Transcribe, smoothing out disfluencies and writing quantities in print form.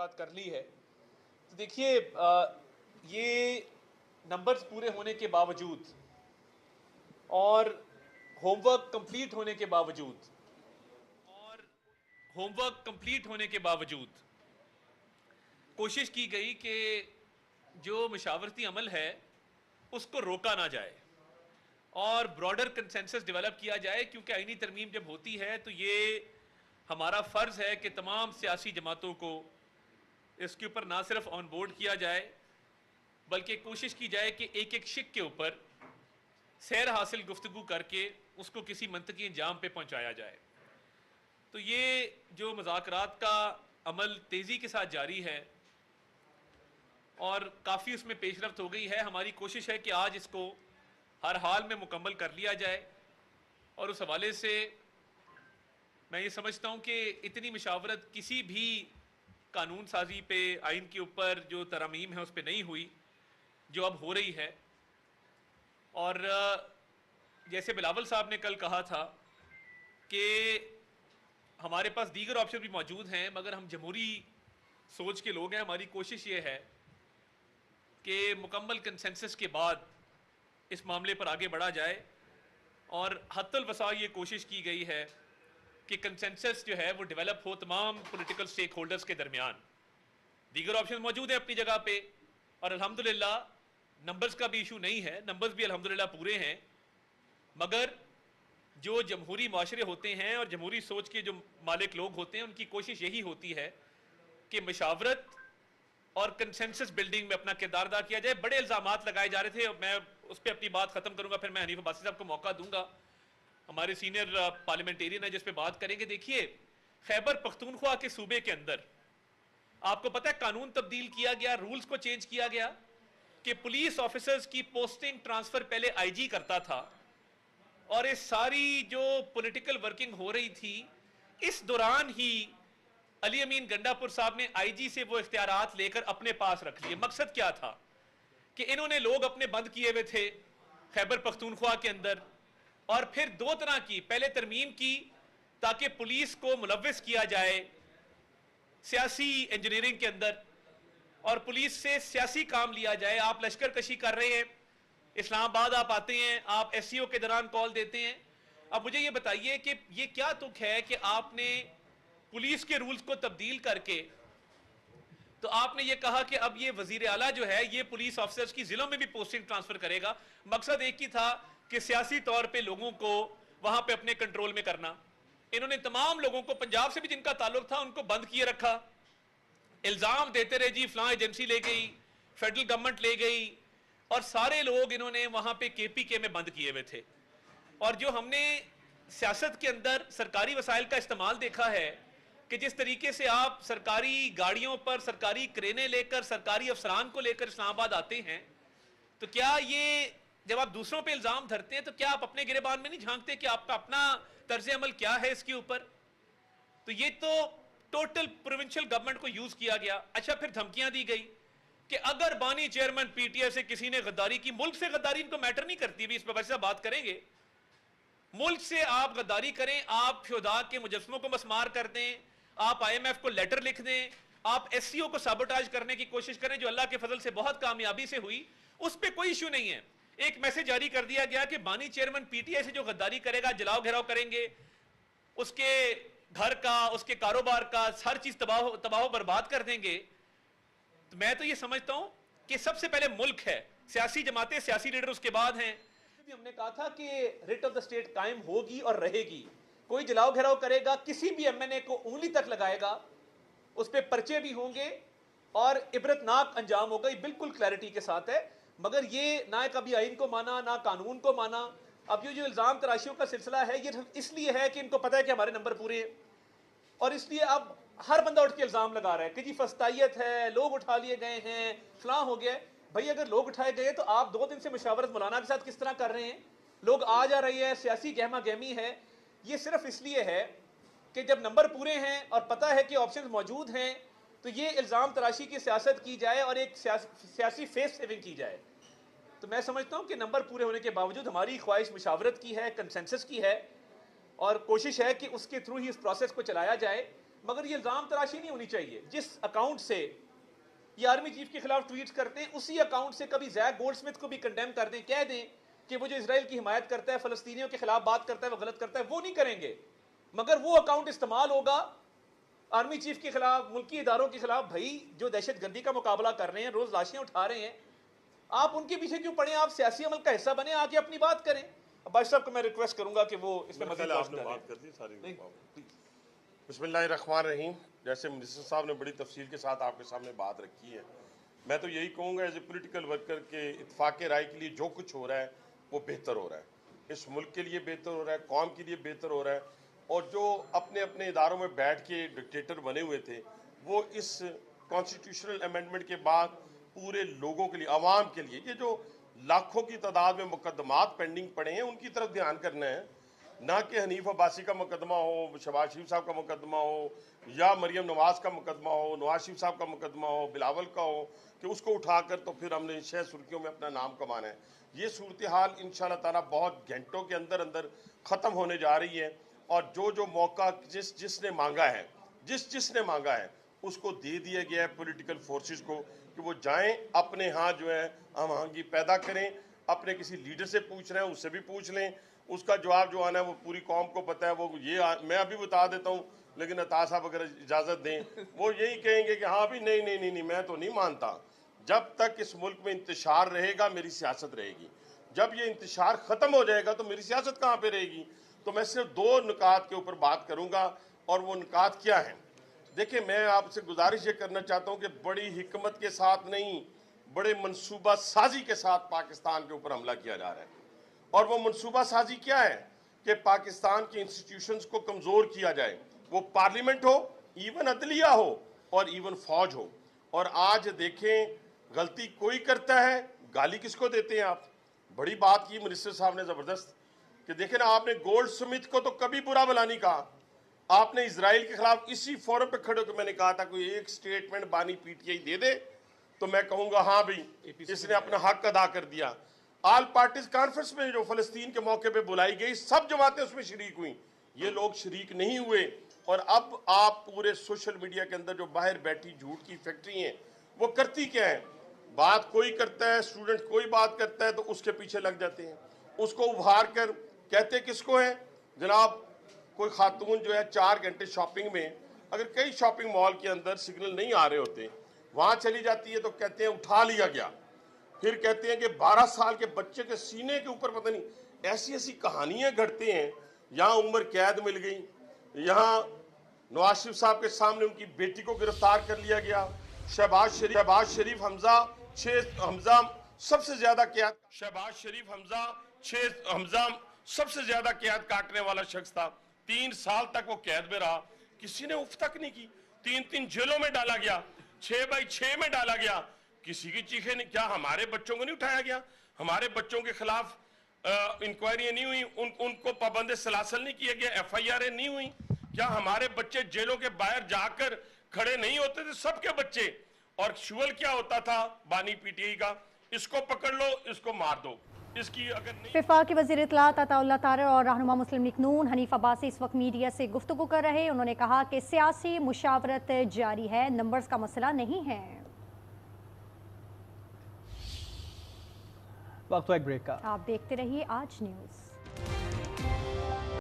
ملاقات کر لی ہے تو دیکھیے یہ نمبرز پورے ہونے کے باوجود اور ہوم ورک کمپلیٹ ہونے کے باوجود کوشش کی گئی کہ جو مشاورتی عمل ہے اس کو روکا نہ جائے اور براڈر کنسنسس ڈیولپ کیا جائے، کیونکہ آئینی ترمیم جب ہوتی ہے تو یہ ہمارا فرض ہے کہ تمام سیاسی جماعتوں کو اس کے اوپر نہ صرف آن بورڈ کیا جائے بلکہ کوشش کی جائے کہ ایک ایک شق کے اوپر سیر حاصل گفتگو کر کے اس کو کسی منطقی انجام پہ پہنچایا جائے۔ تو یہ جو مذاکرات کا عمل تیزی کے ساتھ جاری ہے اور کافی اس میں پیش رفت ہو گئی ہے، ہماری کوشش ہے کہ آج اس کو ہر حال میں مکمل کر لیا جائے، اور اس حوالے سے میں یہ سمجھتا ہوں کہ اتنی مشاورت کسی بھی قانون سازی پہ، آئین کے اوپر جو ترامیم ہے اس پہ نہیں ہوئی جو اب ہو رہی ہے۔ اور جیسے بلاول صاحب نے کل کہا تھا کہ ہمارے پاس دیگر آپشن بھی موجود ہیں، مگر ہم جمہوری سوچ کے لوگ ہیں، ہماری کوشش یہ ہے کہ مکمل کنسنسس کے بعد اس معاملے پر آگے بڑھا جائے، اور حتی الوسع یہ کوشش کی گئی ہے کہ کنسنسس جو ہے وہ ڈیولپ ہو تمام پولیٹیکل سٹیک ہولڈرز کے درمیان۔ دیگر آپشن موجود ہیں اپنی جگہ پہ، اور الحمدللہ نمبرز کا بھی ایشو نہیں ہے، نمبرز بھی الحمدللہ پورے ہیں، مگر جو جمہوری معاشرے ہوتے ہیں اور جمہوری سوچ کے جو مالک لوگ ہوتے ہیں ان کی کوشش یہی ہوتی ہے کہ مشاورت اور کنسنسس بلڈنگ میں اپنا کردار ادا کیا جائے۔ بڑے الزامات لگائے جا رہے تھے، میں اس پہ اپنی بات ختم کروں گا، پھر میں حنیف عباسی صاحب کو موقع دوں گا، ہمارے سینئر پارلیمنٹیرین ہیں جس پہ بات کریں گے۔ دیکھیے خیبر پختونخوا کے صوبے کے اندر آپ کو پتہ ہے قانون تبدیل کیا گیا، رولز کو چینج کیا گیا کہ پولیس آفیسرز کی پوسٹنگ ٹرانسفر پہلے آئی جی کرتا تھا، اور اس ساری جو پولیٹیکل ورکنگ ہو رہی تھی اس دوران ہی علی امین گنڈا پور صاحب نے آئی جی سے وہ اختیارات لے کر اپنے پاس رکھ لیے۔ مقصد کیا تھا کہ انہوں نے لوگ اپنے بند کیے ہوئے تھے خیبر پختونخوا کے اندر، اور پھر دو طرح کی، پہلے ترمیم کی تاکہ پولیس کو ملوث کیا جائے سیاسی انجینئرنگ کے اندر اور پولیس سے سیاسی کام لیا جائے۔ آپ لشکر کشی کر رہے ہیں، اسلام آباد آپ آتے ہیں، آپ ایس سی او کے دوران کال دیتے ہیں۔ اب مجھے یہ بتائیے کہ یہ کیا تک ہے کہ آپ نے پولیس کے رولز کو تبدیل کر کے تو آپ نے یہ کہا کہ اب یہ وزیر اعلیٰ جو ہے یہ پولیس آفیسرز کی ضلعوں میں بھی پوسٹنگ ٹرانسفر کرے گا۔ مقصد ایک ہی تھا کہ سیاسی طور پہ لوگوں کو وہاں پہ اپنے کنٹرول میں کرنا۔ انہوں نے تمام لوگوں کو، پنجاب سے بھی جن کا تعلق تھا ان کو بند کیے رکھا، الزام دیتے رہے جی فلاں ایجنسی لے گئی، فیڈرل گورنمنٹ لے گئی، اور سارے لوگ انہوں نے وہاں پہ کے پی کے میں بند کیے ہوئے تھے۔ اور جو ہم نے سیاست کے اندر سرکاری وسائل کا استعمال دیکھا ہے کہ جس طریقے سے آپ سرکاری گاڑیوں پر سرکاری کرینے لے کر سرکاری افسران کو لے کر اسلام آباد آتے ہیں، تو کیا یہ جب آپ دوسروں پہ الزام دھرتے ہیں تو کیا آپ اپنے گریبان میں نہیں جھانکتے کہ آپ کا اپنا طرز عمل کیا ہے اس کے اوپر؟ تو یہ تو ٹوٹل پروونشل گورنمنٹ کو یوز کیا گیا۔ اچھا پھر دھمکیاں دی گئی کہ اگر بانی چیئرمین پی ٹی آئی سے کسی نے غداری کی، ملک سے غداری ان کو میٹر نہیں کرتی، بھی اس پر ویسے بات کریں گے، ملک سے آپ غداری کریں، آپ شہداء کے مجسموں کو مسمار کر دیں، آپ آئی ایم ایف کو لیٹر لکھ دیں، آپ ایس سی او کو سابوٹاج کرنے کی کوشش کریں جو اللہ کے فضل سے بہت کامیابی سے ہوئی، اس پہ کوئی ایشو نہیں ہے۔ ایک میسج جاری کر دیا گیا کہ بانی چیئرمین پی ٹی آئی سے جو غداری کرے گا، جلاؤ گھیراؤ کریں گے، اس کے گھر کا، اس کے کاروبار کا ہر چیز تباہ و برباد کر دیں گے۔ تو میں تو یہ سمجھتا ہوں کہ سب سے پہلے ملک ہے، سیاسی جماعتیں، سیاسی لیڈر اس کے بعد ہیں۔ ہم نے کہا تھا کہ ریٹ آف دا اسٹیٹ قائم ہوگی اور رہے گی، کوئی جلاؤ گھیراؤ کرے گا، کسی بھی ایم این اے کو انگلی تک لگائے گا، اس پہ پرچے بھی ہوں گے اور عبرتناک انجام ہوگا، یہ بالکل کلیئرٹی کے ساتھ ہے۔ مگر یہ نہ کبھی آئین کو مانا نہ قانون کو مانا۔ اب یہ جو الزام تراشیوں کا سلسلہ ہے یہ اس لیے ہے کہ ان کو پتہ ہے کہ ہمارے نمبر پورے ہیں، اور اس لیے اب ہر بندہ اٹھ کے الزام لگا رہا ہے کہ جی فسطائیت ہے، لوگ اٹھا لیے گئے ہیں، فلاں ہو گیا ہے۔ بھائی اگر لوگ اٹھائے گئے تو آپ 2 دن سے مشاورت مولانا کے ساتھ کس طرح کر رہے ہیں؟ لوگ آ جا رہی ہے، سیاسی گہما گہمی ہے۔ یہ صرف اس لیے ہے کہ جب نمبر پورے ہیں اور پتہ ہے کہ آپشنز موجود ہیں تو یہ الزام تراشی کی سیاست کی جائے اور ایک سیاسی فیس سیونگ کی جائے۔ تو میں سمجھتا ہوں کہ نمبر پورے ہونے کے باوجود ہماری خواہش مشاورت کی ہے، کنسنسس کی ہے، اور کوشش ہے کہ اس کے تھرو ہی اس پروسیس کو چلایا جائے۔ مگر یہ الزام تراشی نہیں ہونی چاہیے. جس اکاؤنٹ سے یہ آرمی چیف کے خلاف ٹویٹ کرتے ہیں اسی اکاؤنٹ سے کبھی زیک گولڈ سمتھ کو بھی کنڈیم کر دیں, کہہ دیں کہ وہ جو اسرائیل کی حمایت کرتا ہے, فلسطینیوں کے خلاف بات کرتا ہے, وہ غلط کرتا ہے. وہ نہیں کریں گے, مگر وہ اکاؤنٹ استعمال ہوگا آرمی چیف کے خلاف, ملکی اداروں کے خلاف. بھائی جو دہشت گردی کا مقابلہ کر رہے ہیں, روز لاشیں اٹھا رہے ہیں, آپ ان کے پیچھے کیوں پڑیں؟ آپ سیاسی عمل کا حصہ بنیں, آ کے اپنی بات کریں. بادشاہ صاحب کو میں ریکویسٹ کروں گا کہ وہ اس میں مزید بات کر دی ساری. بسم اللہ الرحمن الرحیم. جیسے منسٹر صاحب نے بڑی تفصیل کے ساتھ آپ کے سامنے بات رکھی ہے, میں تو یہی کہوں گا ایز اے پولیٹیکل ورکر کے اتفاق رائے کے لیے جو کچھ ہو رہا ہے وہ بہتر ہو رہا ہے, اس ملک کے لیے بہتر ہو رہا ہے, قوم کے لیے بہتر ہو رہا ہے. اور جو اپنے اپنے اداروں میں بیٹھ کے ڈکٹیٹر بنے ہوئے تھے وہ اس کانسٹیٹیوشنل امینڈمنٹ کے بعد پورے لوگوں کے لیے, عوام کے لیے, یہ جو لاکھوں کی تعداد میں مقدمات پینڈنگ پڑے ہیں ان کی طرف دھیان کرنا ہے, نہ کہ حنیف عباسی کا مقدمہ ہو, شہباز شریف صاحب کا مقدمہ ہو, یا مریم نواز کا مقدمہ ہو, نواز شریف صاحب کا مقدمہ ہو, بلاول کا ہو, کہ اس کو اٹھا کر تو پھر ہم نے 6 سرخیوں میں اپنا نام کمانا ہے. یہ صورتحال انشاءاللہ تعالیٰ بہت گھنٹوں کے اندر اندر ختم ہونے جا رہی ہے. اور جو موقع جس نے مانگا ہے, جس نے مانگا ہے اس کو دے دیا گیا ہے پولیٹیکل فورسز کو کہ وہ جائیں اپنے ہاں جو ہے ہم آہنگی پیدا کریں. اپنے کسی لیڈر سے پوچھ رہے ہیں اس سے بھی پوچھ لیں, اس کا جواب جو آنا ہے وہ پوری قوم کو پتہ ہے. وہ یہ میں ابھی بتا دیتا ہوں, لیکن عطا صاحب اگر اجازت دیں وہ یہی کہیں گے کہ ہاں بھی نہیں میں تو نہیں مانتا. جب تک اس ملک میں انتشار رہے گا میری سیاست رہے گی, جب یہ انتشار ختم ہو جائے گا تو میری سیاست کہاں پہ رہے گی. تو میں صرف 2 نکات کے اوپر بات کروں گا, اور وہ نکات کیا ہیں. دیکھیں میں آپ سے گزارش یہ کرنا چاہتا ہوں کہ بڑی حکمت کے ساتھ نہیں, بڑے منصوبہ سازی کے ساتھ پاکستان کے اوپر حملہ کیا جا رہا ہے. اور وہ منصوبہ سازی کیا ہے کہ پاکستان کی انسٹیٹیوشنز کو کمزور کیا جائے, وہ پارلیمنٹ ہو, ایون عدلیہ ہو, اور ایون فوج ہو. اور آج دیکھیں غلطی کوئی کرتا ہے, گالی کس کو دیتے ہیں آپ. بڑی بات کی منسٹر صاحب نے زبردست کہ دیکھیں نا, آپ نے گولڈ سمتھ کو تو کبھی برا بلا نہیں کہا. آپ نے اسرائیل کے خلاف اسی فورم پہ کھڑے ہو کے میں نے کہا تھا کوئی ایک سٹیٹمنٹ بانی پی ٹی آئی دے دے تو میں کہوں گا ہاں بھی اس نے اپنا حق ادا کر دیا. آل پارٹیز کانفرنس میں جو فلسطین کے موقع پہ بلائی گئی سب جماعتیں اس میں شریک ہوئیں, یہ لوگ شریک نہیں ہوئے. اور اب آپ پورے سوشل میڈیا کے اندر جو باہر بیٹھی جھوٹ کی فیکٹری ہیں وہ کرتی کیا ہے, بات کوئی کرتا ہے, اسٹوڈنٹ کوئی بات کرتا ہے تو اس کے پیچھے لگ جاتے ہیں, اس کو ابھار کر کہتے کس کو ہیں جناب. کوئی خاتون جو ہے 4 گھنٹے شاپنگ میں, اگر کئی شاپنگ مال کے اندر سگنل نہیں آ رہے ہوتے, وہاں چلی جاتی ہے تو کہتے ہیں اٹھا لیا گیا. پھر کہتے ہیں کہ 12 سال کے بچے کے سینے کے اوپر پتہ نہیں, ایسی کہانیاں گھڑتے ہیں. یہاں عمر قید مل گئی, یہاں نواز شریف صاحب کے سامنے ان کی بیٹی کو گرفتار کر لیا گیا. شہباز شریف حمزہ سب سے زیادہ قیاد, شہباز شریف حمزہ سب سے زیادہ قیاد کاٹنے والا شخص تھا. 3 سال تک وہ قید میں رہا, کسی نے اف تک نہیں کی. 3 جیلوں میں ڈالا گیا, 6x6 میں ڈالا گیا, کسی کی چیخیں نہیں. کیا ہمارے بچوں کو نہیں اٹھایا گیا, ہمارے بچوں کے خلاف انکوائریاں نہیں ہوئی, ان کو پابند سلاسل نہیں کیا گیا, FIR نہیں ہوئی. کیا ہمارے بچے جیلوں کے باہر جا کر کھڑے نہیں ہوتے تھے, سب کے بچے. اور شول کیا ہوتا تھا بانی پی ٹی آئی کا, اس کو پکڑ لو اس کو مار دو. اس کی اگر نہیں. وفاقی وزیر اطلاعات عطا اللہ طاہر اور رہنما مسلم لیگ نون حنیف عباسی اس وقت میڈیا سے گفتگو کر رہے. انہوں نے کہا کہ سیاسی مشاورت جاری ہے, نمبرز کا مسئلہ نہیں ہے. وقت ایک بریک کا. آپ دیکھتے رہیے آج نیوز.